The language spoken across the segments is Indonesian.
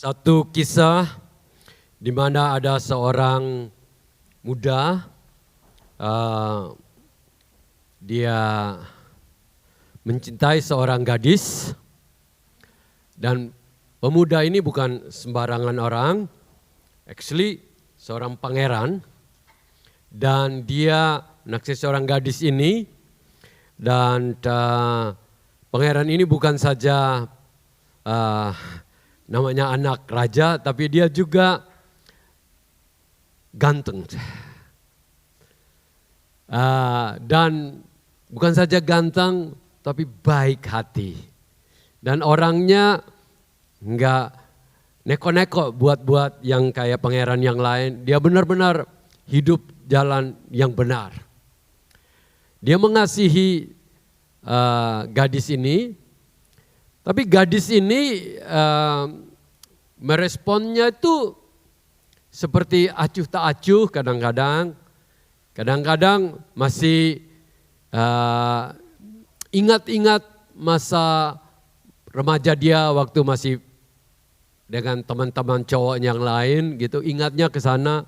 Satu kisah di mana ada seorang muda, dia mencintai seorang gadis, dan pemuda ini bukan sembarangan orang, actually seorang pangeran, dan dia menaksir seorang gadis ini, dan pangeran ini bukan saja namanya anak raja, tapi dia juga ganteng. Dan bukan saja ganteng, tapi baik hati. Dan orangnya enggak neko-neko buat yang kayak pangeran yang lain. Dia benar-benar hidup jalan yang benar. Dia mengasihi gadis ini, tapi gadis ini meresponnya itu seperti acuh tak acuh kadang-kadang. Kadang-kadang masih ingat-ingat masa remaja dia waktu masih dengan teman-teman cowok yang lain gitu, ingatnya ke sana.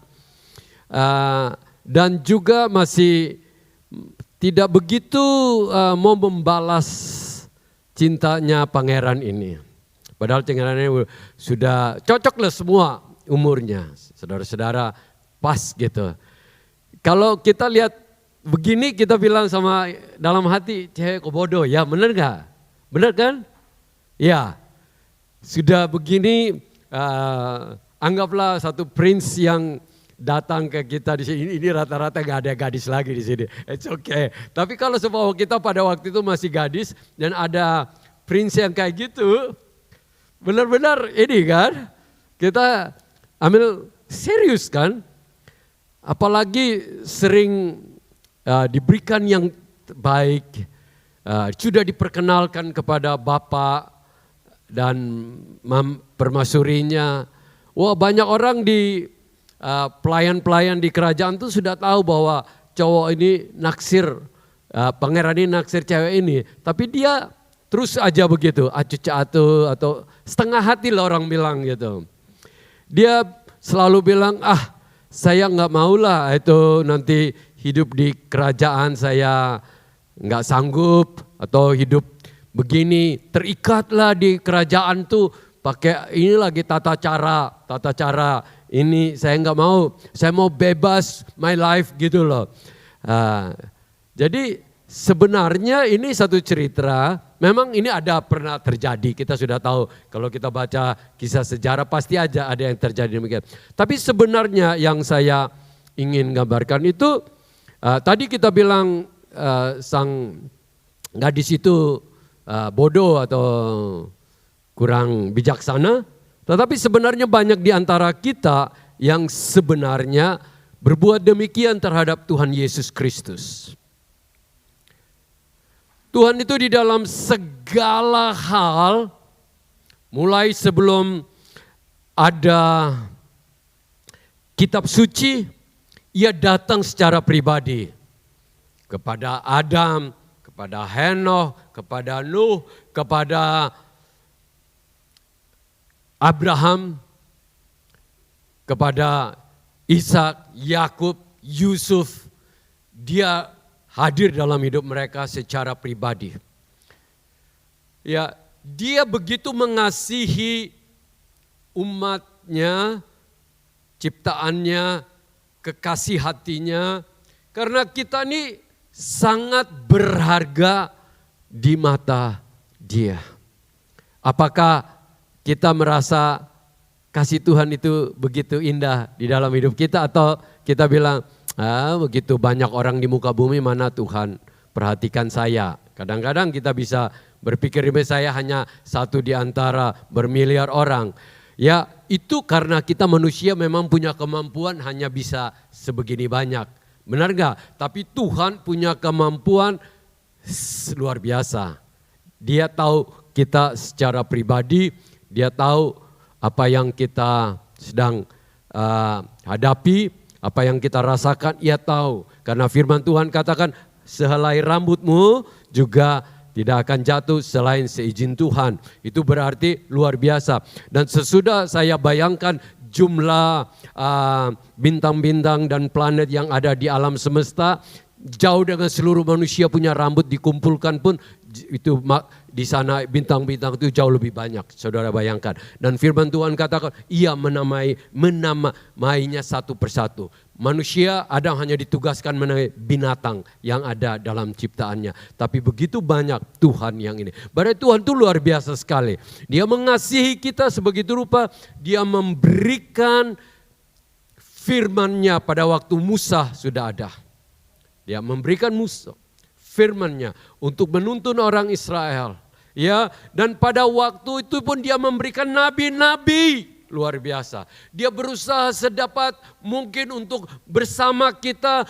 Dan juga masih tidak begitu mau membalas cintanya pangeran ini. Padahal pangeran ini sudah cocok lah semua umurnya. Saudara-saudara, pas gitu. Kalau kita lihat begini, kita bilang sama dalam hati, cewek kok bodoh, ya benar gak? Benar kan? Ya, sudah begini, anggaplah satu prince yang datang ke kita di sini, ini rata-rata gak ada gadis lagi di sini. It's okay. Tapi kalau seumpama kita pada waktu itu masih gadis dan ada prince yang kayak gitu, benar-benar ini kan, kita ambil serius kan. Apalagi sering diberikan yang baik, sudah diperkenalkan kepada bapak dan permaisurinya. Wah, banyak orang di pelayan-pelayan di kerajaan tuh sudah tahu bahwa cowok ini naksir, pangeran ini naksir cewek ini. Tapi dia terus aja begitu, acuh-acuh atau setengah hati lah orang bilang gitu. Dia selalu bilang, saya nggak mau lah itu nanti hidup di kerajaan, saya nggak sanggup, atau hidup begini terikatlah di kerajaan tuh pakai ini lagi tata cara ini, saya nggak mau, saya mau bebas my life gitu loh. Jadi sebenarnya ini satu cerita, memang ini ada pernah terjadi, kita sudah tahu kalau kita baca kisah sejarah pasti aja ada yang terjadi demikian. Tapi sebenarnya yang saya ingin gambarkan itu, tadi kita bilang sang gadis itu bodoh atau kurang bijaksana, tetapi sebenarnya banyak di antara kita yang sebenarnya berbuat demikian terhadap Tuhan Yesus Kristus. Tuhan itu di dalam segala hal, mulai sebelum ada kitab suci, ia datang secara pribadi kepada Adam, kepada Henokh, kepada Nuh, kepada Abraham, kepada Ishak, Yakub, Yusuf. Dia hadir dalam hidup mereka secara pribadi. Ya, dia begitu mengasihi umatnya, ciptaannya, kekasih hatinya, karena kita ini sangat berharga di mata dia. Apakah kita merasa kasih Tuhan itu begitu indah di dalam hidup kita, atau kita bilang, begitu banyak orang di muka bumi, mana Tuhan perhatikan saya. Kadang-kadang kita bisa berpikir saya hanya satu di antara bermiliar orang. Ya, itu karena kita manusia memang punya kemampuan hanya bisa sebegini banyak. Benar gak? Tapi Tuhan punya kemampuan luar biasa. Dia tahu kita secara pribadi, dia tahu apa yang kita sedang hadapi, apa yang kita rasakan, ia tahu. Karena firman Tuhan katakan, sehelai rambutmu juga tidak akan jatuh selain seizin Tuhan. Itu berarti luar biasa. Dan sesudah saya bayangkan jumlah bintang-bintang dan planet yang ada di alam semesta, jauh dengan seluruh manusia punya rambut dikumpulkan pun, itu di sana bintang-bintang itu jauh lebih banyak, saudara bayangkan. Dan firman Tuhan katakan, ia menamainya satu persatu. Manusia Adam hanya ditugaskan menamai binatang yang ada dalam ciptaannya. Tapi begitu banyak Tuhan yang ini. Berarti Tuhan itu luar biasa sekali. Dia mengasihi kita sebegitu rupa, dia memberikan firman-Nya pada waktu Musa sudah ada. Dia memberikan Musa firman-Nya untuk menuntun orang Israel. Ya, dan pada waktu itu pun dia memberikan nabi-nabi luar biasa. Dia berusaha sedapat mungkin untuk bersama kita,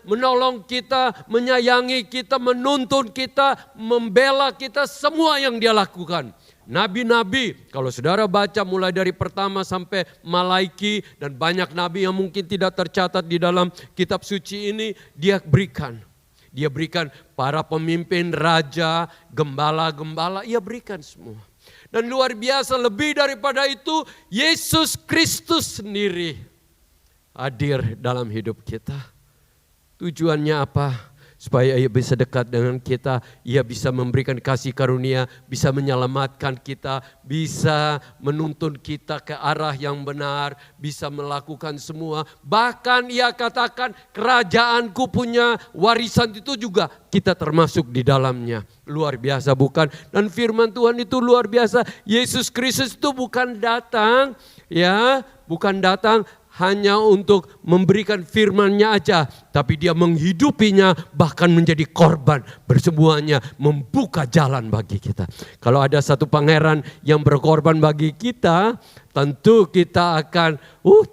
menolong kita, menyayangi kita, menuntun kita, membela kita, semua yang dia lakukan. Nabi-nabi, kalau saudara baca mulai dari pertama sampai Malaiki dan banyak nabi yang mungkin tidak tercatat di dalam kitab suci ini, dia berikan. Dia berikan para pemimpin, raja, gembala-gembala, ia berikan semua. Dan luar biasa lebih daripada itu, Yesus Kristus sendiri hadir dalam hidup kita. Tujuannya apa? Supaya ia bisa dekat dengan kita, ia bisa memberikan kasih karunia, bisa menyelamatkan kita, bisa menuntun kita ke arah yang benar, bisa melakukan semua. Bahkan ia katakan kerajaanku punya warisan itu juga kita termasuk di dalamnya. Luar biasa bukan? Dan firman Tuhan itu luar biasa. Yesus Kristus itu bukan datang hanya untuk memberikan firman-Nya aja, tapi dia menghidupinya, bahkan menjadi korban bersemuanya, membuka jalan bagi kita. Kalau ada satu pangeran yang berkorban bagi kita, tentu kita akan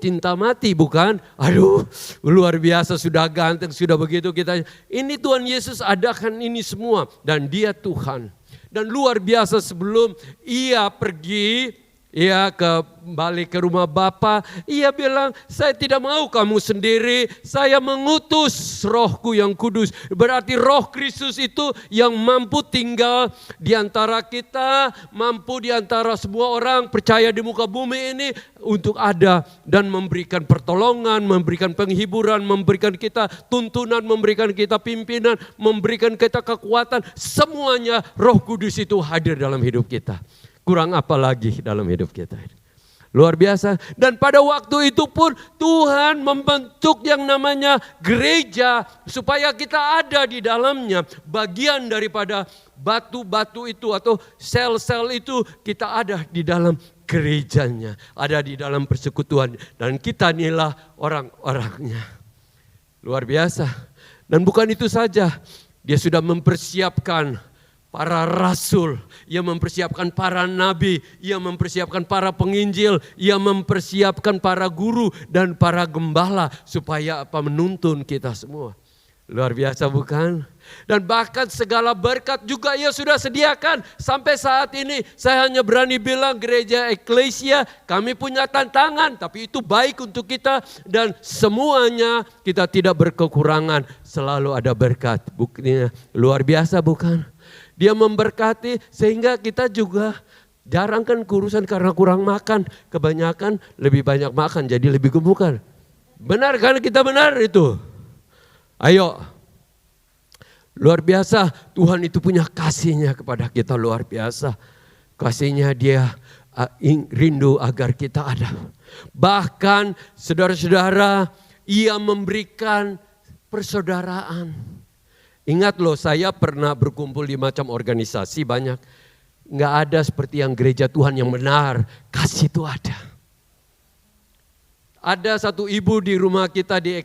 cinta mati, bukan? Aduh, luar biasa, sudah ganteng, sudah begitu kita. Ini Tuhan Yesus adakan ini semua, dan dia Tuhan. Dan luar biasa sebelum ia pergi, ia kembali ke rumah Bapa, ia bilang, saya tidak mau kamu sendiri, saya mengutus Rohku yang kudus. Berarti Roh Kristus itu yang mampu tinggal di antara kita, mampu di antara semua orang percaya di muka bumi ini untuk ada dan memberikan pertolongan, memberikan penghiburan, memberikan kita tuntunan, memberikan kita pimpinan, memberikan kita kekuatan. Semuanya Roh Kudus itu hadir dalam hidup kita. Kurang apa lagi dalam hidup kita? Luar biasa. Dan pada waktu itu pun Tuhan membentuk yang namanya gereja supaya kita ada di dalamnya. Bagian daripada batu-batu itu atau sel-sel itu kita ada di dalam gerejanya. Ada di dalam persekutuan. Dan kita inilah orang-orangnya. Luar biasa. Dan bukan itu saja. Dia sudah mempersiapkan para rasul, ia mempersiapkan para nabi, ia mempersiapkan para penginjil, ia mempersiapkan para guru dan para gembala supaya menuntun kita semua. Luar biasa bukan? Dan bahkan segala berkat juga ia sudah sediakan. Sampai saat ini saya hanya berani bilang gereja eklesia, kami punya tantangan, tapi itu baik untuk kita dan semuanya kita tidak berkekurangan, selalu ada berkat. Buktinya luar biasa bukan? Dia memberkati sehingga kita juga jarang kan kurusan karena kurang makan. Kebanyakan lebih banyak makan jadi lebih gemukan. Benar kan kita benar itu? Ayo. Luar biasa Tuhan itu punya kasihnya kepada kita luar biasa. Kasihnya dia rindu agar kita ada. Bahkan saudara-saudara ia memberikan persaudaraan. Ingat loh, saya pernah berkumpul di macam organisasi banyak. Nggak ada seperti yang gereja Tuhan yang benar. Kasih itu ada. Ada satu ibu di rumah kita di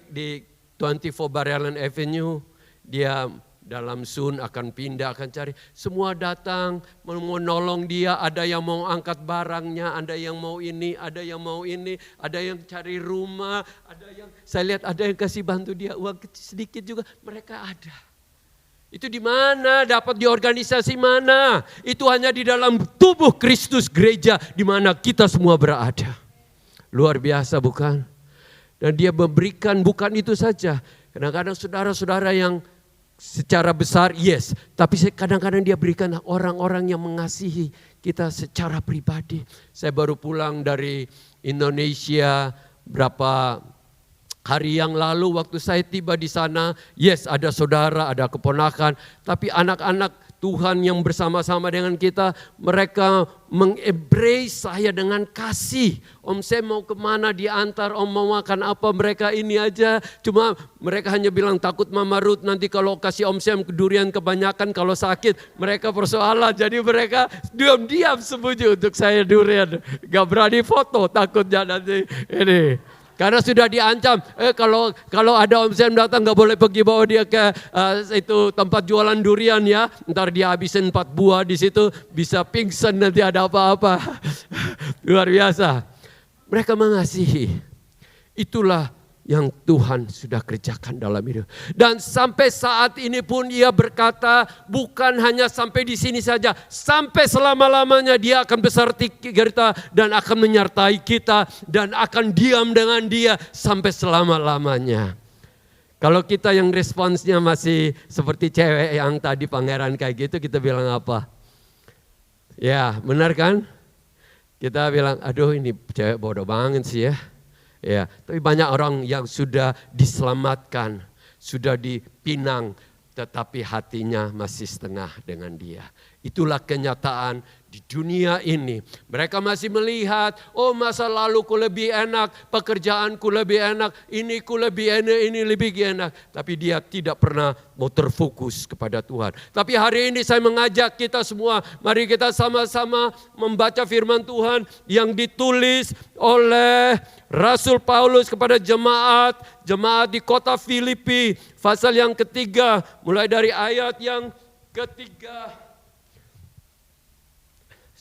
24 Barrelland Avenue. Dia dalam soon akan pindah, akan cari. Semua datang mau nolong dia. Ada yang mau angkat barangnya, ada yang mau ini, ada yang mau ini. Ada yang cari rumah, ada yang saya lihat ada yang kasih bantu dia uang sedikit juga. Mereka ada. Itu di mana? Dapat di organisasi mana? Itu hanya di dalam tubuh Kristus gereja di mana kita semua berada. Luar biasa bukan? Dan dia memberikan bukan itu saja. Kadang-kadang saudara-saudara yang secara besar, yes. Tapi kadang-kadang dia berikan orang-orang yang mengasihi kita secara pribadi. Saya baru pulang dari Indonesia berapa hari yang lalu waktu saya tiba di sana. Yes, ada saudara, ada keponakan. Tapi anak-anak Tuhan yang bersama-sama dengan kita, mereka mengembrace saya dengan kasih. Om, saya mau kemana diantar, om mau makan apa, mereka ini aja. Cuma mereka hanya bilang takut Mama Ruth nanti kalau kasih Om Sam durian kebanyakan kalau sakit, mereka persoalan. Jadi mereka diam-diam sembunyi untuk saya durian. Gak berani foto, takutnya nanti ini. Karena sudah diancam, kalau ada Om Sam datang gak boleh pergi bawa dia ke itu tempat jualan durian ya. Ntar dia habisin 4 buah di situ, bisa pingsan nanti ada apa-apa. Luar biasa. Mereka mengasihi. Itulah yang Tuhan sudah kerjakan dalam hidup. Dan sampai saat ini pun ia berkata, bukan hanya sampai di sini saja, sampai selama-lamanya dia akan beserti kita dan akan menyertai kita dan akan diam dengan dia sampai selama-lamanya. Kalau kita yang responsnya masih seperti cewek yang tadi pangeran kayak gitu, kita bilang apa? Ya, benar kan? Kita bilang, aduh ini cewek bodoh banget sih ya. Ya, tapi banyak orang yang sudah diselamatkan, sudah dipinang, tetapi hatinya masih setengah dengan dia. Itulah kenyataan di dunia ini. Mereka masih melihat, oh masa laluku lebih enak, pekerjaanku lebih enak, iniku lebih enak, ini lebih enak. Tapi dia tidak pernah mau terfokus kepada Tuhan. Tapi hari ini saya mengajak kita semua, mari kita sama-sama membaca firman Tuhan yang ditulis oleh Rasul Paulus kepada jemaat di kota Filipi, pasal yang ketiga, mulai dari ayat yang ketiga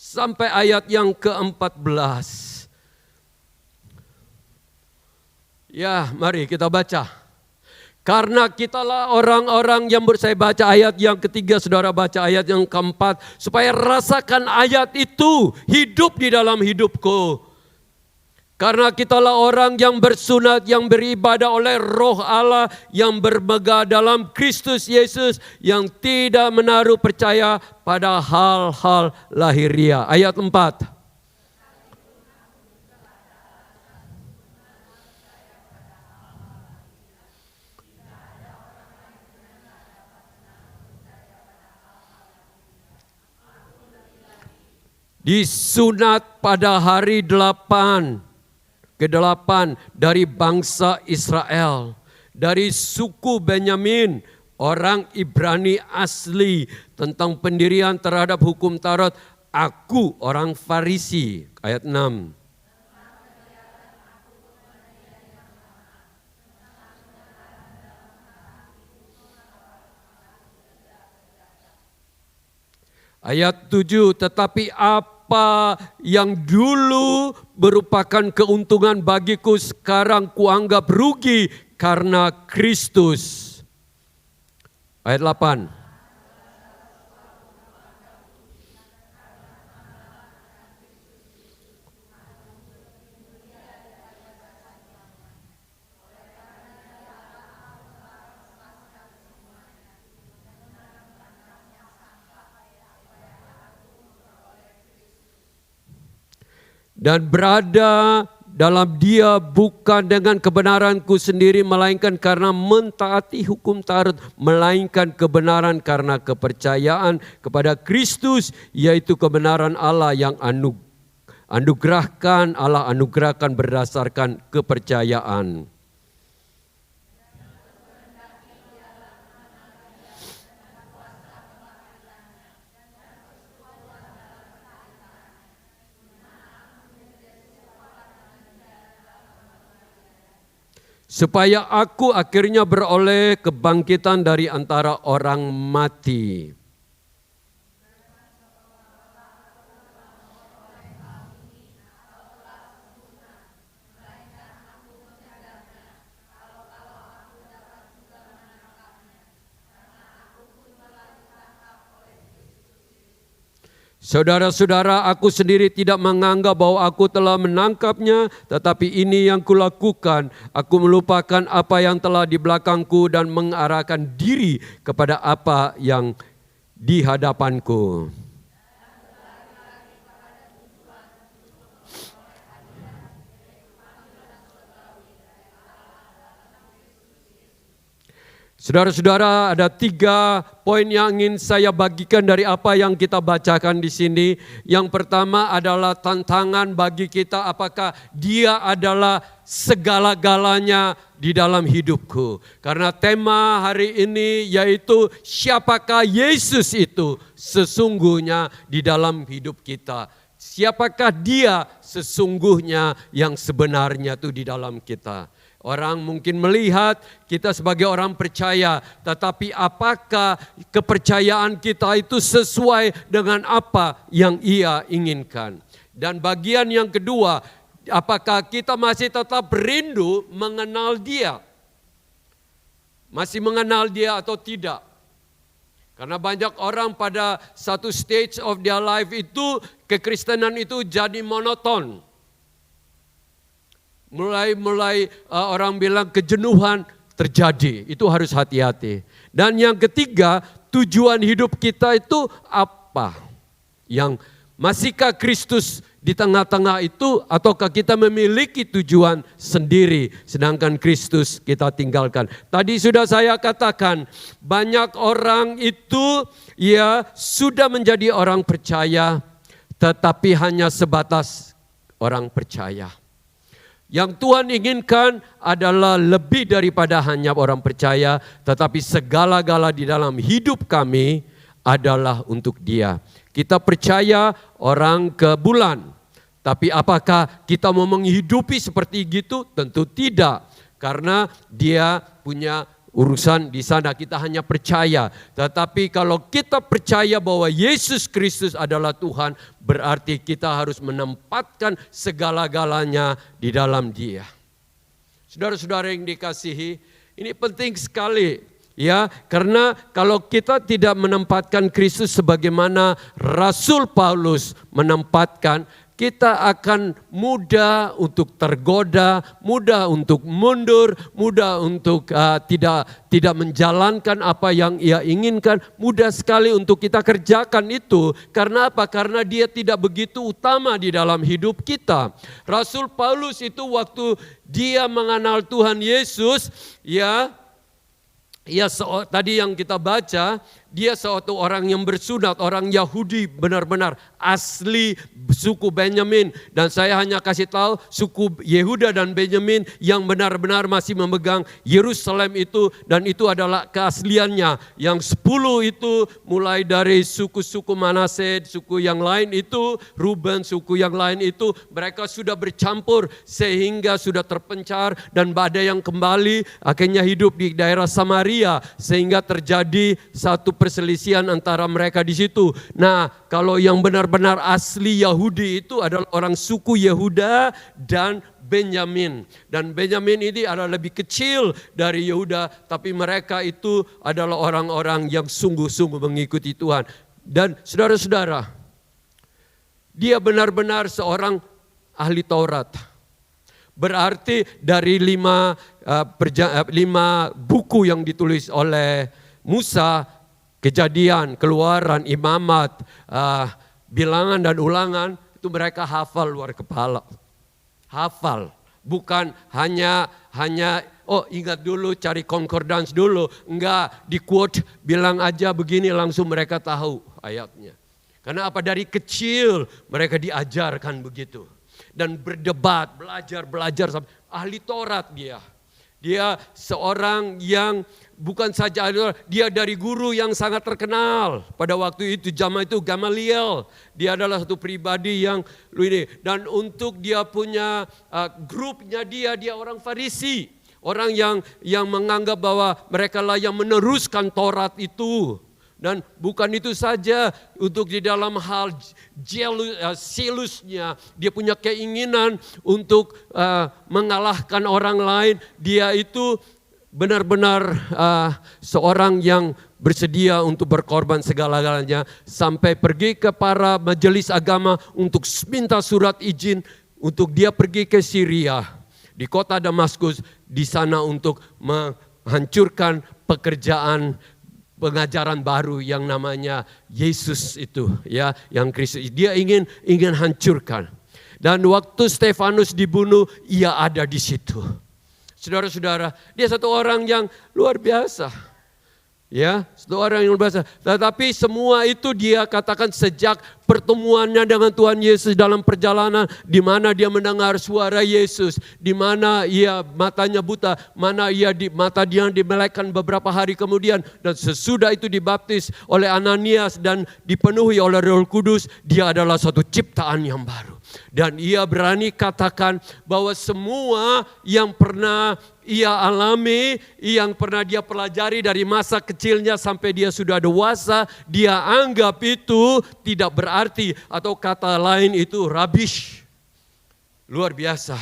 sampai ayat yang ke-14. Ya, mari kita baca. Karena kitalah orang-orang yang saya baca ayat yang ketiga, saudara baca ayat yang keempat, supaya rasakan ayat itu hidup di dalam hidupku. Karena kitalah orang yang bersunat, yang beribadah oleh Roh Allah, yang bermegah dalam Kristus Yesus, yang tidak menaruh percaya pada hal-hal lahiriah. Ayat 4. Disunat pada hari ke-8 dari bangsa Israel, dari suku Benyamin, orang Ibrani asli, tentang pendirian terhadap hukum Taurat, aku orang Farisi. Ayat 6. Ayat 7, tetapi apa yang dulu merupakan keuntungan bagiku sekarang kuanggap rugi karena Kristus. Ayat 8. Dan berada dalam dia bukan dengan kebenaranku sendiri, melainkan karena mentaati hukum Taurat, melainkan kebenaran karena kepercayaan kepada Kristus, yaitu kebenaran Allah yang Allah anugerahkan berdasarkan kepercayaan. Supaya aku akhirnya beroleh kebangkitan dari antara orang mati. Saudara-saudara, aku sendiri tidak menganggap bahwa aku telah menangkapnya, tetapi ini yang kulakukan. Aku melupakan apa yang telah di belakangku dan mengarahkan diri kepada apa yang di hadapanku. Saudara-saudara, ada 3 poin yang ingin saya bagikan dari apa yang kita bacakan di sini. Yang pertama adalah tantangan bagi kita, apakah Dia adalah segala-galanya di dalam hidupku. Karena tema hari ini yaitu siapakah Yesus itu sesungguhnya di dalam hidup kita. Siapakah Dia sesungguhnya yang sebenarnya itu di dalam kita. Orang mungkin melihat kita sebagai orang percaya, tetapi apakah kepercayaan kita itu sesuai dengan apa yang Ia inginkan? Dan bagian yang kedua, apakah kita masih tetap rindu mengenal Dia? Masih mengenal Dia atau tidak? Karena banyak orang pada satu stage of their life itu, kekristenan itu jadi monoton. Mulai orang bilang kejenuhan terjadi, itu harus hati-hati. Dan yang ketiga, tujuan hidup kita itu apa? Yang masihkah Kristus di tengah-tengah itu, ataukah kita memiliki tujuan sendiri sedangkan Kristus kita tinggalkan? Tadi sudah saya katakan, banyak orang itu ya sudah menjadi orang percaya, tetapi hanya sebatas orang percaya. Yang Tuhan inginkan adalah lebih daripada hanya orang percaya, tetapi segala-gala di dalam hidup kami adalah untuk Dia. Kita percaya orang ke bulan, tapi apakah kita mau menghidupi seperti gitu? Tentu tidak, karena Dia punya urusan di sana. Kita hanya percaya. Tetapi kalau kita percaya bahwa Yesus Kristus adalah Tuhan, berarti kita harus menempatkan segala-galanya di dalam Dia. Saudara-saudara yang dikasihi, ini penting sekali ya, karena kalau kita tidak menempatkan Kristus sebagaimana Rasul Paulus menempatkan, kita akan mudah untuk tergoda, mudah untuk mundur, mudah untuk tidak menjalankan apa yang ia inginkan. Mudah sekali untuk kita kerjakan itu. Karena apa? Karena dia tidak begitu utama di dalam hidup kita. Rasul Paulus itu waktu dia mengenal Tuhan Yesus, tadi yang kita baca, dia suatu orang yang bersunat, orang Yahudi benar-benar asli suku Benyamin. Dan saya hanya kasih tahu suku Yehuda dan Benyamin yang benar-benar masih memegang Yerusalem itu, dan itu adalah keasliannya. Yang 10 itu mulai dari suku-suku Manase, suku yang lain itu, Ruben, suku yang lain itu, mereka sudah bercampur sehingga sudah terpencar, dan badai yang kembali akhirnya hidup di daerah Samaria, sehingga terjadi satu perselisihan antara mereka di situ. Nah, kalau yang benar-benar asli Yahudi itu adalah orang suku Yehuda dan Benyamin. Dan Benyamin ini adalah lebih kecil dari Yehuda, tapi mereka itu adalah orang-orang yang sungguh-sungguh mengikuti Tuhan. Dan saudara-saudara, dia benar-benar seorang ahli Taurat. Berarti dari 5 buku yang ditulis oleh Musa, Kejadian, Keluaran, Imamat, Bilangan dan Ulangan, itu mereka hafal luar kepala. Hafal, bukan hanya ingat dulu, cari concordance dulu. Enggak, di quote, bilang aja begini langsung mereka tahu ayatnya. Karena apa? Dari kecil mereka diajarkan begitu. Dan berdebat, belajar sampai ahli Taurat dia. Dia seorang yang bukan saja dia dari guru yang sangat terkenal. Pada waktu itu zaman itu Gamaliel. Dia adalah satu pribadi yang ini. Dan untuk dia punya grupnya dia orang Farisi. Orang yang menganggap bahwa mereka lah yang meneruskan Taurat itu. Dan bukan itu saja, untuk di dalam hal zelusnya, dia punya keinginan untuk mengalahkan orang lain. Dia itu benar-benar seorang yang bersedia untuk berkorban segala-galanya, sampai pergi ke para majelis agama untuk minta surat izin untuk dia pergi ke Syria, di kota Damaskus, di sana untuk menghancurkan pekerjaan pengajaran baru yang namanya Yesus itu, ya, yang Kristus. Dia ingin hancurkan. Dan waktu Stefanus dibunuh, ia ada di situ. Saudara-saudara, dia satu orang yang luar biasa. Ya, satu orang yang luar biasa. Tetapi semua itu dia katakan sejak pertemuannya dengan Tuhan Yesus dalam perjalanan, di mana dia mendengar suara Yesus, di mana ia matanya buta, mana mata dia dimelekan beberapa hari kemudian, dan sesudah itu dibaptis oleh Ananias dan dipenuhi oleh Roh Kudus, dia adalah suatu ciptaan yang baru. Dan ia berani katakan bahwa semua yang pernah ia alami, yang pernah dia pelajari dari masa kecilnya sampai dia sudah dewasa, dia anggap itu tidak berarti, atau kata lain itu rubbish. Luar biasa.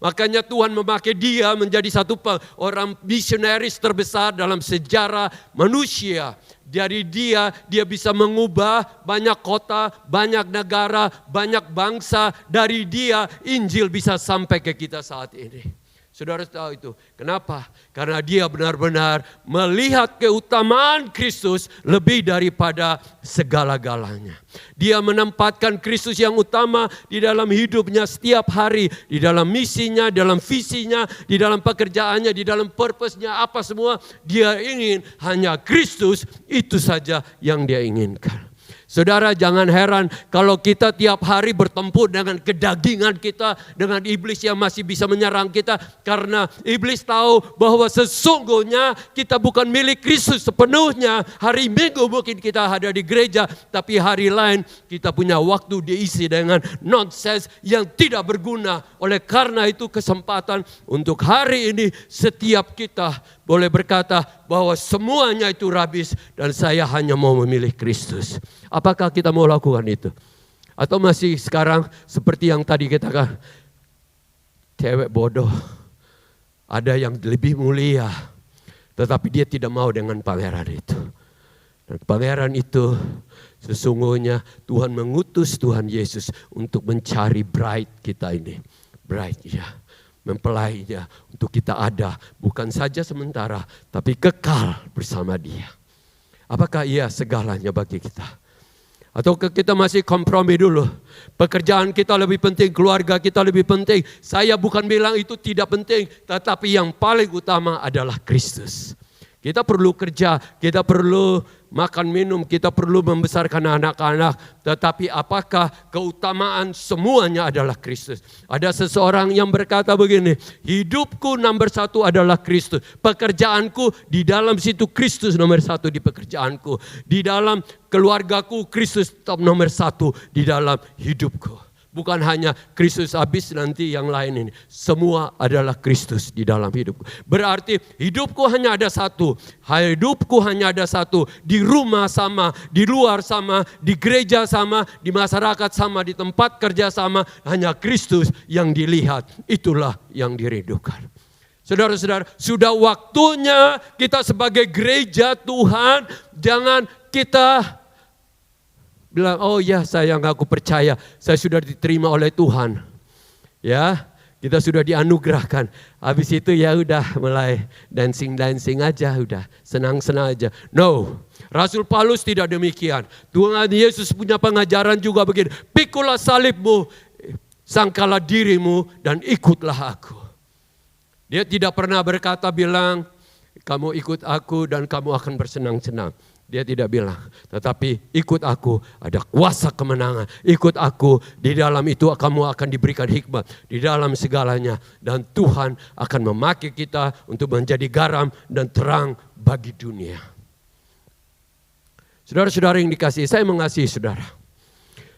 Makanya Tuhan memakai dia menjadi satu orang misionaris terbesar dalam sejarah manusia. Dari dia bisa mengubah banyak kota, banyak negara, banyak bangsa. Dari dia Injil bisa sampai ke kita saat ini. Saudara tahu itu. Kenapa? Karena dia benar-benar melihat keutamaan Kristus lebih daripada segala-galanya. Dia menempatkan Kristus yang utama di dalam hidupnya setiap hari. Di dalam misinya, dalam visinya, di dalam pekerjaannya, di dalam purpose-nya, apa semua. Dia ingin hanya Kristus, itu saja yang dia inginkan. Saudara, jangan heran kalau kita tiap hari bertempur dengan kedagingan kita, dengan iblis yang masih bisa menyerang kita. Karena iblis tahu bahwa sesungguhnya kita bukan milik Kristus sepenuhnya. Hari Minggu mungkin kita ada di gereja, tapi hari lain kita punya waktu diisi dengan nonsense yang tidak berguna. Oleh karena itu kesempatan untuk hari ini setiap kita boleh berkata bahwa semuanya itu habis dan saya hanya mau memilih Kristus. Apakah kita mau lakukan itu? Atau masih sekarang seperti yang tadi kita katakan, cewek bodoh, ada yang lebih mulia, tetapi dia tidak mau dengan pangeran itu. Dan pangeran itu sesungguhnya Tuhan mengutus Tuhan Yesus untuk mencari bride kita ini. Bride, ya. Mempelainya untuk kita ada, bukan saja sementara, tapi kekal bersama dia. Apakah ia segalanya bagi kita? Atau kita masih kompromi dulu? Pekerjaan kita lebih penting, keluarga kita lebih penting. Saya bukan bilang itu tidak penting, tetapi yang paling utama adalah Kristus. Kita perlu kerja, kita perlu makan minum, kita perlu membesarkan anak-anak. Tetapi apakah keutamaan semuanya adalah Kristus? Ada seseorang yang berkata begini, hidupku nomor satu adalah Kristus. Pekerjaanku di dalam situ Kristus nomor satu di pekerjaanku. Di dalam keluargaku Kristus top nomor satu di dalam hidupku. Bukan hanya Kristus habis nanti yang lain ini. Semua adalah Kristus di dalam hidupku. Berarti hidupku hanya ada satu. Hidupku hanya ada satu. Di rumah sama, di luar sama, di gereja sama, di masyarakat sama, di tempat kerja sama. Hanya Kristus yang dilihat. Itulah yang dirindukan. Saudara-saudara, sudah waktunya kita sebagai gereja Tuhan, jangan kita bilang, oh ya saya ngaku percaya, saya sudah diterima oleh Tuhan. Ya, kita sudah dianugerahkan. Habis itu ya udah mulai dancing aja, udah senang-senang aja. No, Rasul Paulus tidak demikian. Tuhan Yesus punya pengajaran juga begini. Pikulah salibmu, sangkalah dirimu dan ikutlah aku. Dia tidak pernah berkata bilang, kamu ikut aku dan kamu akan bersenang-senang. Dia tidak bilang, tetapi ikut aku, ada kuasa kemenangan. Ikut aku, di dalam itu kamu akan diberikan hikmat. Di dalam segalanya. Dan Tuhan akan memakai kita untuk menjadi garam dan terang bagi dunia. Saudara-saudara yang dikasihi, saya mengasihi saudara.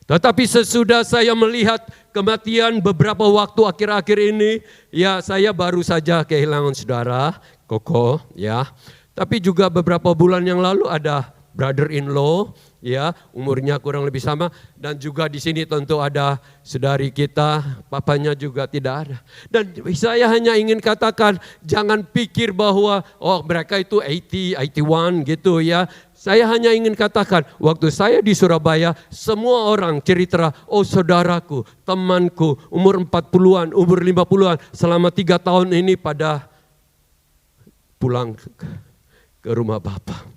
Tetapi sesudah saya melihat kematian beberapa waktu akhir-akhir ini, ya saya baru saja kehilangan saudara, Koko, ya. Tapi juga beberapa bulan yang lalu ada brother-in-law, ya, umurnya kurang lebih sama, dan juga di sini tentu ada saudari kita, papanya juga tidak ada. Dan saya hanya ingin katakan, jangan pikir bahwa mereka itu 80, 81 gitu ya. Saya hanya ingin katakan, waktu saya di Surabaya, semua orang cerita, saudaraku, temanku, umur 40-an, umur 50-an, selama 3 tahun ini pada pulang ke rumah Bapa.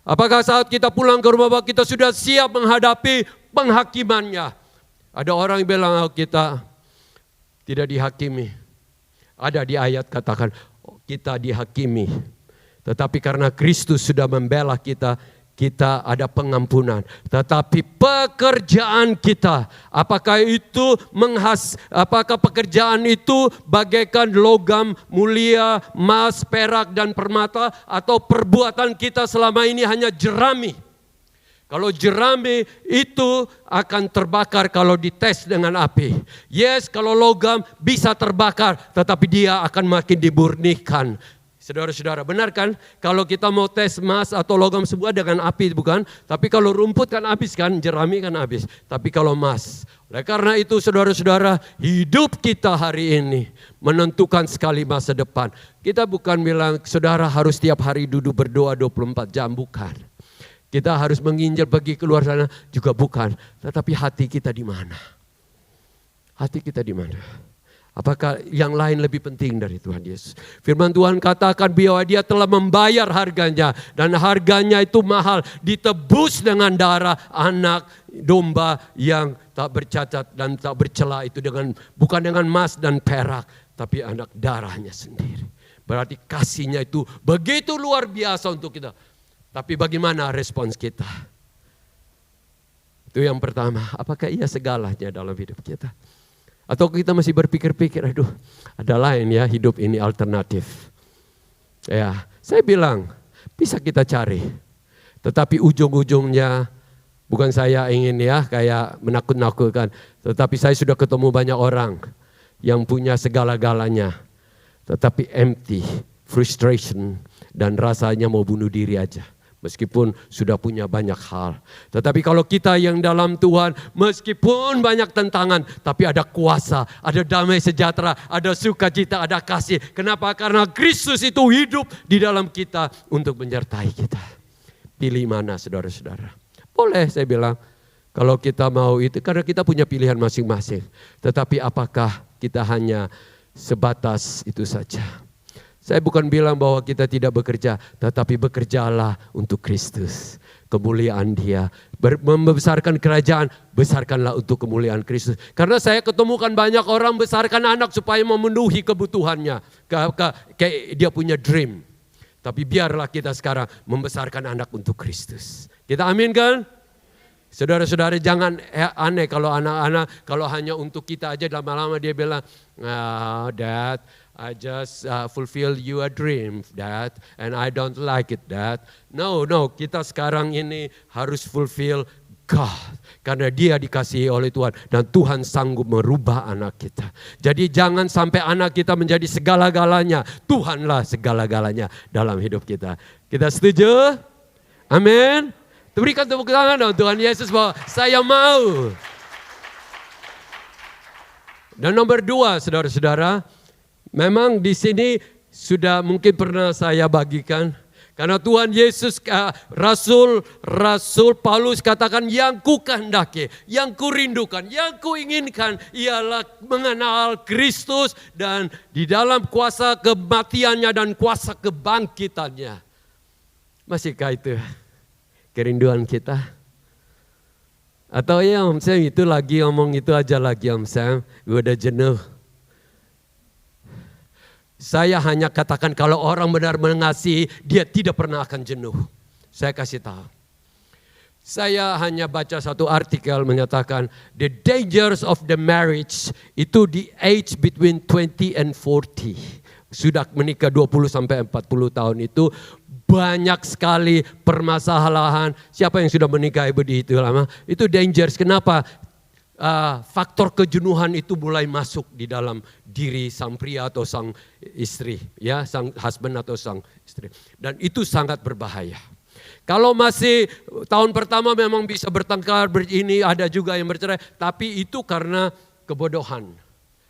Apakah saat kita pulang ke rumah Bapa, kita sudah siap menghadapi penghakimannya? Ada orang yang bilang, kita tidak dihakimi. Ada di ayat katakan, kita dihakimi. Tetapi karena Kristus sudah membela kita, kita ada pengampunan. Tetapi pekerjaan kita, apakah pekerjaan itu bagaikan logam mulia, emas, perak dan permata, atau perbuatan kita selama ini hanya jerami? Kalau jerami itu akan terbakar kalau dites dengan api. Yes, kalau logam bisa terbakar, tetapi dia akan makin dimurnikan. Saudara-saudara, benar kan? Kalau kita mau tes emas atau logam sebuah dengan api, bukan? Tapi kalau rumput kan habis kan, jerami kan habis. Tapi kalau emas, oleh karena itu saudara-saudara, hidup kita hari ini menentukan sekali masa depan. Kita bukan bilang saudara harus tiap hari duduk berdoa 24 jam, bukan. Kita harus menginjil pergi keluar sana, juga bukan. Tetapi hati kita di mana? Hati kita di mana? Apakah yang lain lebih penting dari Tuhan Yesus? Firman Tuhan katakan bahwa dia telah membayar harganya. Dan harganya itu mahal. Ditebus dengan darah anak domba yang tak bercacat dan tak bercela. Itu bukan dengan emas dan perak. Tapi anak darahnya sendiri. Berarti kasihnya itu begitu luar biasa untuk kita. Tapi bagaimana respons kita? Itu yang pertama. Apakah ia segalanya dalam hidup kita? Atau kita masih berpikir-pikir, ada lain ya hidup ini alternatif. Ya, saya bilang bisa kita cari. Tetapi ujung-ujungnya bukan saya ingin ya kayak menakut-nakutkan. Tetapi saya sudah ketemu banyak orang yang punya segala-galanya. Tetapi empty, frustration dan rasanya mau bunuh diri aja. Meskipun sudah punya banyak hal. Tetapi kalau kita yang dalam Tuhan, meskipun banyak tentangan, tapi ada kuasa, ada damai sejahtera, ada sukacita, ada kasih. Kenapa? Karena Kristus itu hidup di dalam kita untuk menyertai kita. Pilih mana saudara-saudara? Boleh saya bilang, kalau kita mau itu, karena kita punya pilihan masing-masing. Tetapi apakah kita hanya sebatas itu saja? Saya bukan bilang bahwa kita tidak bekerja, tetapi bekerjalah untuk Kristus. Kemuliaan Dia. Membesarkan kerajaan, besarkanlah untuk kemuliaan Kristus. Karena saya ketemukan banyak orang besarkan anak supaya memenuhi kebutuhannya. Kayak dia punya dream. Tapi biarlah kita sekarang membesarkan anak untuk Kristus. Kita amin kan? Saudara-saudara jangan aneh kalau anak-anak, kalau hanya untuk kita aja lama-lama dia bilang, Dad, I just fulfill your dream, Dad, and I don't like it, Dad. No, kita sekarang ini harus fulfill God. Karena dia dikasihi oleh Tuhan dan Tuhan sanggup merubah anak kita. Jadi jangan sampai anak kita menjadi segala-galanya. Tuhanlah segala-galanya dalam hidup kita. Kita setuju? Amin. Berikan tepuk tangan dong Tuhan Yesus bahwa saya mau. Dan nomor 2 saudara-saudara, memang di sini sudah mungkin pernah saya bagikan. Karena Tuhan Yesus, Rasul Paulus katakan yang ku kehendaki, yang ku rindukan, yang ku inginkan ialah mengenal Kristus dan di dalam kuasa kematiannya dan kuasa kebangkitannya. Masihkah itu kerinduan kita? Atau ya Om Sam itu lagi ngomong itu aja lagi Om Sam, gue udah jenuh. Saya hanya katakan kalau orang benar mengasihi, dia tidak pernah akan jenuh. Saya kasih tahu. Saya hanya baca satu artikel menyatakan the dangers of the marriage itu di age between 20 and 40. Sudah menikah 20 sampai 40 tahun itu banyak sekali permasalahan. Siapa yang sudah menikah begitu lama? Itu dangerous. Kenapa? Faktor kejenuhan itu mulai masuk di dalam diri sang pria atau sang istri, ya, sang husband atau sang istri. Dan itu sangat berbahaya. Kalau masih tahun pertama memang bisa bertengkar, ini ada juga yang bercerai. Tapi itu karena kebodohan.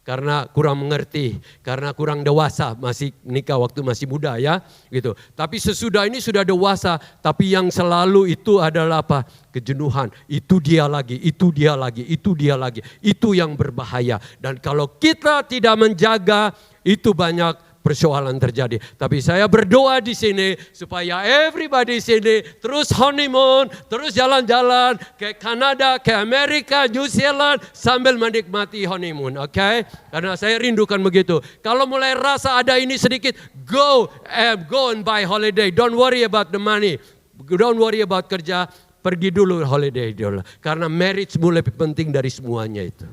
Karena kurang mengerti, karena kurang dewasa, masih nikah waktu masih muda ya, gitu. Tapi sesudah ini sudah dewasa, tapi yang selalu itu adalah apa? Kejenuhan. Itu dia lagi, itu dia lagi, itu dia lagi. Itu yang berbahaya. Dan kalau kita tidak menjaga, itu banyak persoalan terjadi. Tapi saya berdoa di sini supaya everybody di sini terus honeymoon, terus jalan-jalan ke Kanada, ke Amerika, New Zealand sambil menikmati honeymoon, oke? Karena saya rindukan begitu. Kalau mulai rasa ada ini sedikit, go and buy holiday. Don't worry about the money. Don't worry about kerja. Pergi dulu holiday dulu. Karena marriage lebih penting dari semuanya itu.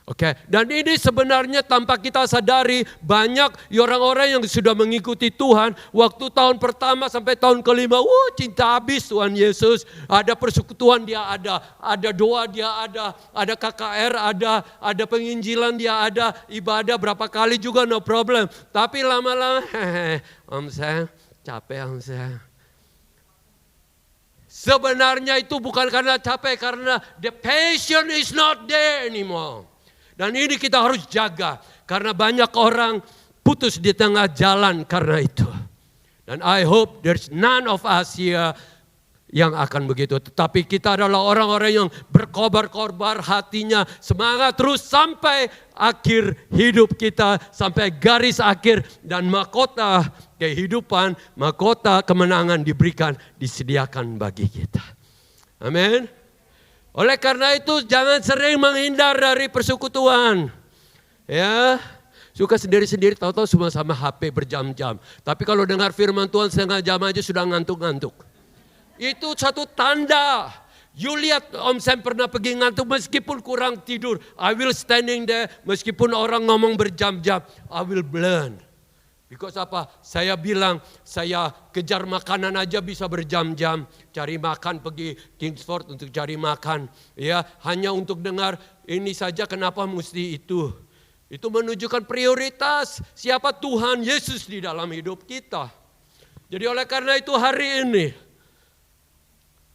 Oke, dan ini sebenarnya tanpa kita sadari banyak orang-orang yang sudah mengikuti Tuhan waktu tahun pertama sampai tahun kelima, cinta habis Tuhan Yesus, ada persekutuan dia ada doa dia ada KKR ada penginjilan dia ada, ibadah berapa kali juga no problem. Tapi lama-lama, om saya capek om saya. Sebenarnya itu bukan karena capek, karena the passion is not there anymore. Dan ini kita harus jaga. Karena banyak orang putus di tengah jalan karena itu. Dan I hope there's none of us here yang akan begitu. Tetapi kita adalah orang-orang yang berkobar-kobar hatinya. Semangat terus sampai akhir hidup kita. Sampai garis akhir. Dan mahkota kehidupan, mahkota kemenangan diberikan, disediakan bagi kita. Amin. Oleh karena itu jangan sering menghindar dari persekutuan. Ya, suka sendiri-sendiri tahu-tahu semua sama HP berjam-jam. Tapi kalau dengar firman Tuhan setengah jam aja sudah ngantuk-ngantuk. Itu satu tanda. You lihat Om Sam pernah pergi ngantuk meskipun kurang tidur. I will standing there meskipun orang ngomong berjam-jam. I will learn. Because apa? Saya bilang, saya kejar makanan aja bisa berjam-jam. Cari makan, pergi Kingsford untuk cari makan. Ya, hanya untuk dengar ini saja kenapa mesti itu. Itu menunjukkan prioritas siapa Tuhan Yesus di dalam hidup kita. Jadi oleh karena itu hari ini,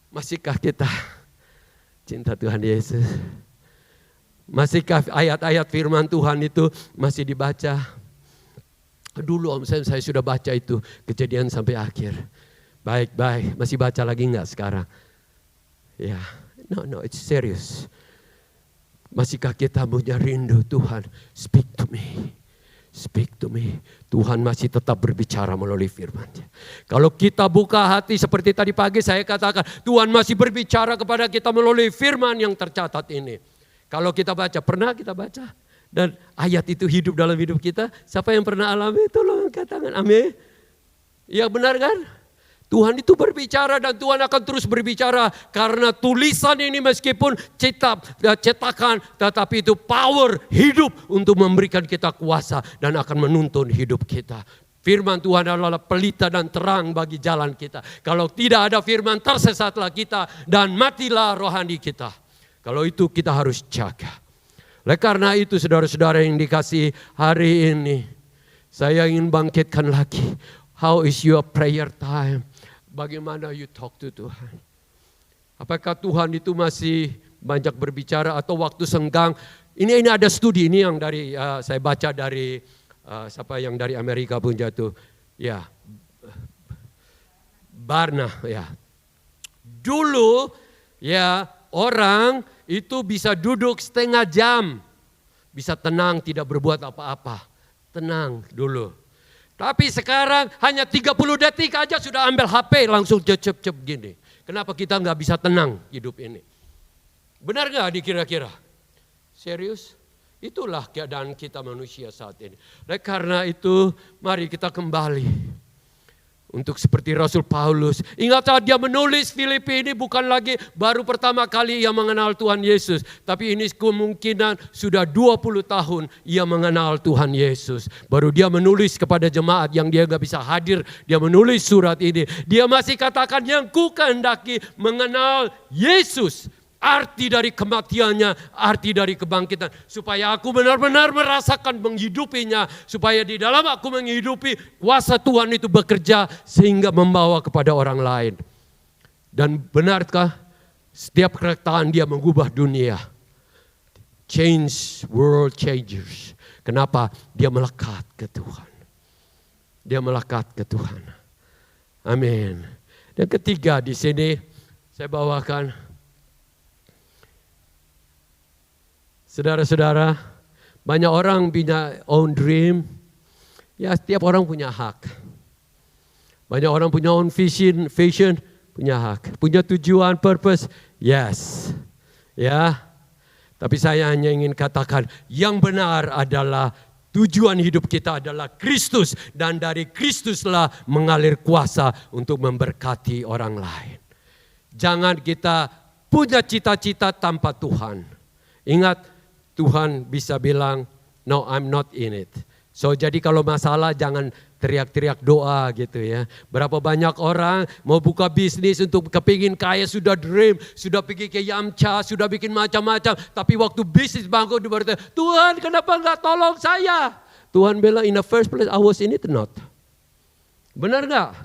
masihkah kita cinta Tuhan Yesus? Masihkah ayat-ayat firman Tuhan itu masih dibaca? Dulu Om Sam saya sudah baca itu Kejadian sampai akhir. Baik, masih baca lagi enggak sekarang? Ya, no, it's serious. Masihkah kita punya rindu Tuhan? Speak to me. Speak to me. Tuhan masih tetap berbicara melalui firman-Nya. Kalau kita buka hati seperti tadi pagi saya katakan, Tuhan masih berbicara kepada kita melalui firman yang tercatat ini. Kalau kita baca, pernah kita baca? Dan ayat itu hidup dalam hidup kita. Siapa yang pernah alami? Tolong angkat tangan. Amin. Ya benar kan? Tuhan itu berbicara dan Tuhan akan terus berbicara. Karena tulisan ini meskipun cetakan. Tetapi itu power hidup untuk memberikan kita kuasa. Dan akan menuntun hidup kita. Firman Tuhan adalah pelita dan terang bagi jalan kita. Kalau tidak ada firman tersesatlah kita. Dan matilah rohani kita. Kalau itu kita harus jaga. Oleh karena itu saudara-saudara yang dikasihi hari ini. Saya ingin bangkitkan lagi. How is your prayer time? Bagaimana you talk to Tuhan? Apakah Tuhan itu masih banyak berbicara atau waktu senggang? Ini ada studi ini yang dari saya baca dari siapa yang dari Amerika pun jatuh. Ya. Barna ya. Dulu ya orang itu bisa duduk setengah jam. Bisa tenang, tidak berbuat apa-apa. Tenang dulu. Tapi sekarang hanya 30 detik aja sudah ambil HP langsung cep-cep gini. Kenapa kita nggak bisa tenang hidup ini? Benar nggak dikira-kira? Serius? Itulah keadaan kita manusia saat ini. Oleh karena itu mari kita kembali. Untuk seperti Rasul Paulus. Ingatlah dia menulis Filipi ini bukan lagi baru pertama kali ia mengenal Tuhan Yesus. Tapi ini kemungkinan sudah 20 tahun ia mengenal Tuhan Yesus. Baru dia menulis kepada jemaat yang dia gak bisa hadir. Dia menulis surat ini. Dia masih katakan yang ku kehendaki mengenal Yesus. arti dari kematiannya, arti dari kebangkitan. Supaya aku benar-benar merasakan menghidupinya. Supaya di dalam aku menghidupi, kuasa Tuhan itu bekerja sehingga membawa kepada orang lain. Dan benarkah setiap kertaan dia mengubah dunia? Change, world changers. Kenapa? Dia melekat ke Tuhan. Dia melekat ke Tuhan. Amin. Dan ketiga di sini saya bawakan, saudara-saudara, banyak orang punya own dream. Ya, setiap orang punya hak. Banyak orang punya own vision, punya hak. Punya tujuan, purpose, yes. Ya. Tapi saya hanya ingin katakan, yang benar adalah tujuan hidup kita adalah Kristus. Dan dari Kristuslah mengalir kuasa untuk memberkati orang lain. Jangan kita punya cita-cita tanpa Tuhan. Ingat, Tuhan bisa bilang, no, I'm not in it. So jadi kalau masalah jangan teriak-teriak doa gitu ya. Berapa banyak orang mau buka bisnis untuk kepingin kaya, sudah dream, sudah pergi ke Yamcha, sudah bikin macam-macam. Tapi waktu bisnis bangkrut, berkata, Tuhan kenapa enggak tolong saya? Tuhan bilang, in the first place I was in it not. Benar enggak?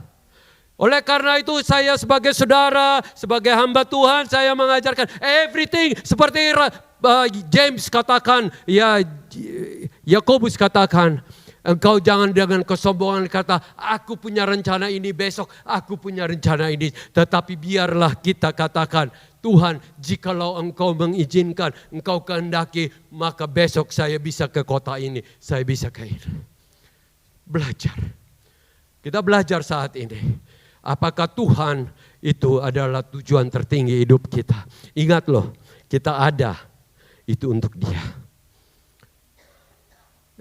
Oleh karena itu saya sebagai saudara, sebagai hamba Tuhan, saya mengajarkan everything seperti James katakan, ya Yakobus katakan, engkau jangan dengan kesombongan kata, aku punya rencana ini besok, aku punya rencana ini. Tetapi biarlah kita katakan, Tuhan jikalau engkau mengizinkan, engkau kehendaki, maka besok saya bisa ke kota ini, saya bisa ke ini. Belajar. Kita belajar saat ini. Apakah Tuhan itu adalah tujuan tertinggi hidup kita. Ingat loh, kita ada. Itu untuk dia.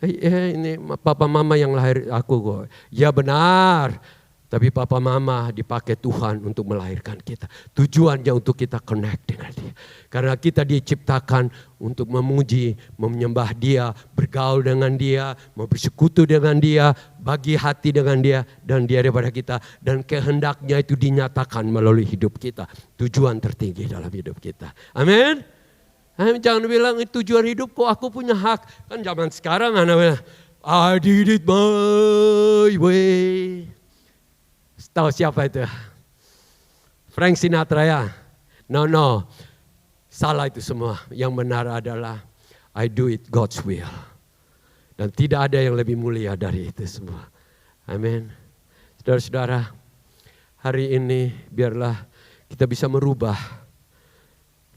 Ini papa mama yang lahir aku kok. Ya benar. Tapi papa mama dipakai Tuhan untuk melahirkan kita. Tujuannya untuk kita connect dengan dia. Karena kita diciptakan untuk memuji, menyembah dia, bergaul dengan dia, mau bersekutu dengan dia, bagi hati dengan dia, dan dia daripada kita. Dan kehendaknya itu dinyatakan melalui hidup kita. Tujuan tertinggi dalam hidup kita. Amin. Jangan bilang tujuan hidup kok aku punya hak. Kan zaman sekarang anak bilang, I did it my way. Tahu siapa itu? Frank Sinatra ya? No. Salah itu semua. Yang benar adalah I do it God's will. Dan tidak ada yang lebih mulia dari itu semua. Amin. Saudara-saudara, hari ini biarlah kita bisa merubah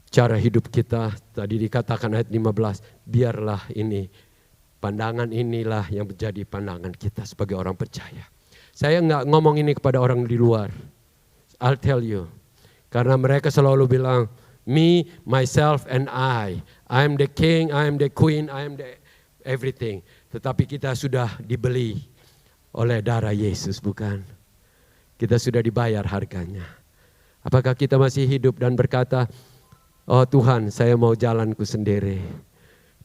cara hidup kita. Tadi dikatakan ayat 15, biarlah ini, pandangan inilah yang menjadi pandangan kita sebagai orang percaya. Saya enggak ngomong ini kepada orang di luar. I'll tell you. Karena mereka selalu bilang, me, myself and I am the king, I am the queen, I am the everything. Tetapi kita sudah dibeli oleh darah Yesus, bukan? Kita sudah dibayar harganya. Apakah kita masih hidup dan berkata, oh Tuhan, saya mau jalanku sendiri.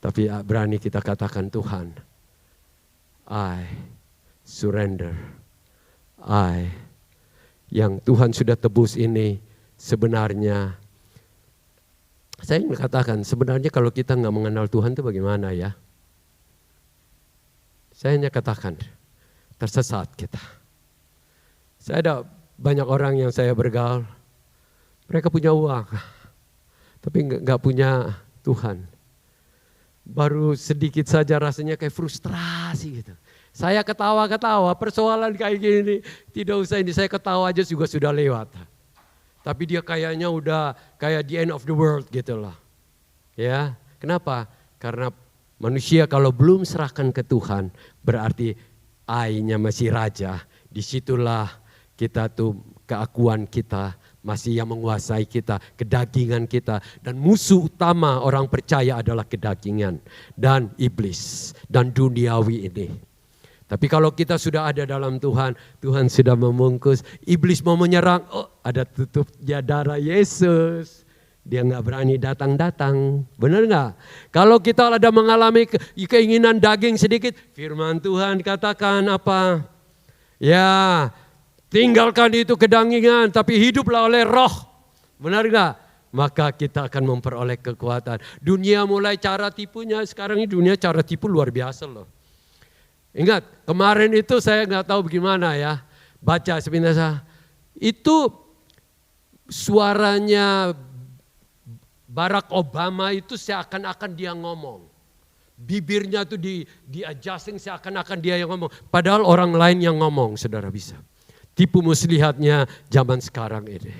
Tapi berani kita katakan, Tuhan, I surrender. Yang Tuhan sudah tebus ini sebenarnya, saya ingin katakan, sebenarnya kalau kita nggak mengenal Tuhan itu bagaimana ya? Saya hanya katakan, tersesat kita. Saya ada banyak orang yang saya bergaul, mereka punya uang, tapi nggak punya Tuhan. Baru sedikit saja rasanya kayak frustrasi gitu. Saya ketawa-ketawa, persoalan kayak gini, tidak usah ini, saya ketawa aja juga sudah lewat. Tapi dia kayaknya udah kayak the end of the world gitu loh. Ya, kenapa? Karena manusia kalau belum serahkan ke Tuhan, berarti I-nya masih raja. Disitulah kita tuh, keakuan kita masih yang menguasai kita, kedagingan kita. Dan musuh utama orang percaya adalah kedagingan dan iblis dan duniawi ini. Tapi kalau kita sudah ada dalam Tuhan, Tuhan sudah membungkus. Iblis mau menyerang, oh ada tutupnya darah Yesus. Dia nggak berani datang-datang, benar nggak? Kalau kita ada mengalami keinginan daging sedikit, firman Tuhan katakan apa? Ya, tinggalkan itu kedagingan, tapi hiduplah oleh roh. Benar nggak? maka kita akan memperoleh kekuatan. Dunia mulai cara tipunya, sekarang ini dunia cara tipu luar biasa loh. Ingat, kemarin itu saya nggak tahu bagaimana ya, baca sebenarnya itu suaranya Barack Obama itu seakan-akan dia ngomong. Bibirnya tuh di adjusting seakan-akan dia yang ngomong. Padahal orang lain yang ngomong, saudara bisa. Tipu muslihatnya zaman sekarang ini.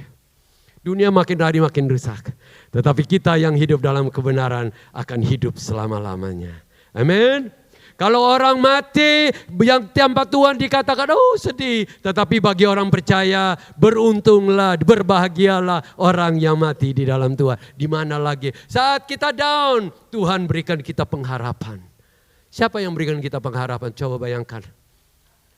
Dunia makin hari makin rusak. Tetapi kita yang hidup dalam kebenaran akan hidup selama-lamanya. Amin. Kalau orang mati yang tanpa Tuhan dikatakan oh sedih. Tetapi bagi orang percaya beruntunglah, berbahagialah orang yang mati di dalam Tuhan. Di mana lagi? Saat kita down, Tuhan berikan kita pengharapan. Siapa yang berikan kita pengharapan? Coba bayangkan.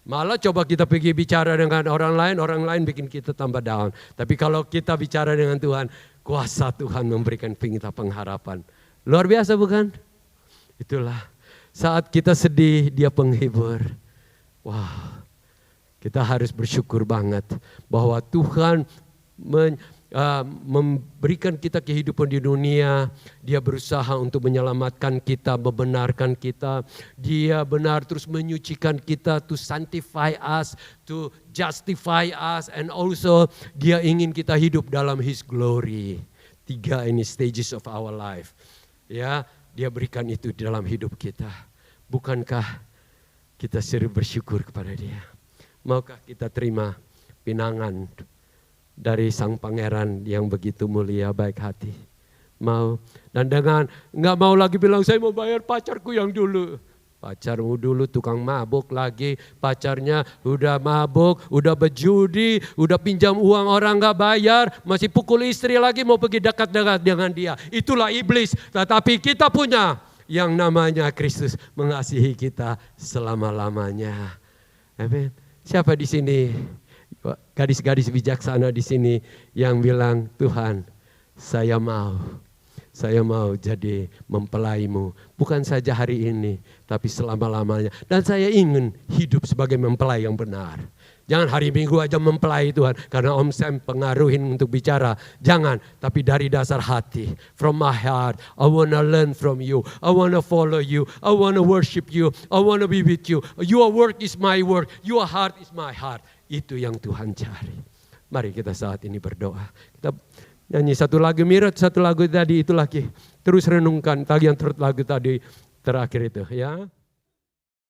Malah coba kita pergi bicara dengan orang lain bikin kita tambah down. Tapi kalau kita bicara dengan Tuhan, kuasa Tuhan memberikan kita pengharapan. Luar biasa bukan? Itulah. Saat kita sedih, dia penghibur. Wah, kita harus bersyukur banget bahwa Tuhan memberikan kita kehidupan di dunia. Dia berusaha untuk menyelamatkan kita, membenarkan kita. Dia benar terus menyucikan kita, to sanctify us, to justify us, and also dia ingin kita hidup dalam His glory. 3 ini stages of our life. Ya. Dia berikan itu dalam hidup kita. Bukankah kita sering bersyukur kepada Dia? Maukah kita terima pinangan dari Sang Pangeran yang begitu mulia baik hati? Mau. Dan dengan nggak mau lagi bilang saya mau bayar pacarku yang dulu. Pacarmu dulu tukang mabuk lagi. Pacarnya udah mabuk, udah berjudi, udah pinjam uang orang gak bayar. Masih pukul istri lagi mau pergi dekat-dekat dengan dia. Itulah iblis. Tetapi kita punya yang namanya Kristus mengasihi kita selama-lamanya. Amin. Siapa di sini? Gadis-gadis bijaksana di sini yang bilang, Tuhan saya mau jadi mempelaimu. Bukan saja hari ini, tapi selama-lamanya. Dan saya ingin hidup sebagai mempelai yang benar. Jangan hari Minggu aja mempelai Tuhan. Karena Om Sam pengaruhin untuk bicara. Jangan, tapi dari dasar hati. From my heart, I want to learn from you. I want to follow you. I want to worship you. I want to be with you. Your work is my work. Your heart is my heart. Itu yang Tuhan cari. Mari kita saat ini berdoa. Kita nyanyi satu lagu Mirot, satu lagu tadi itu lagi. Terus renungkan tadi yang lagu tadi terakhir itu ya.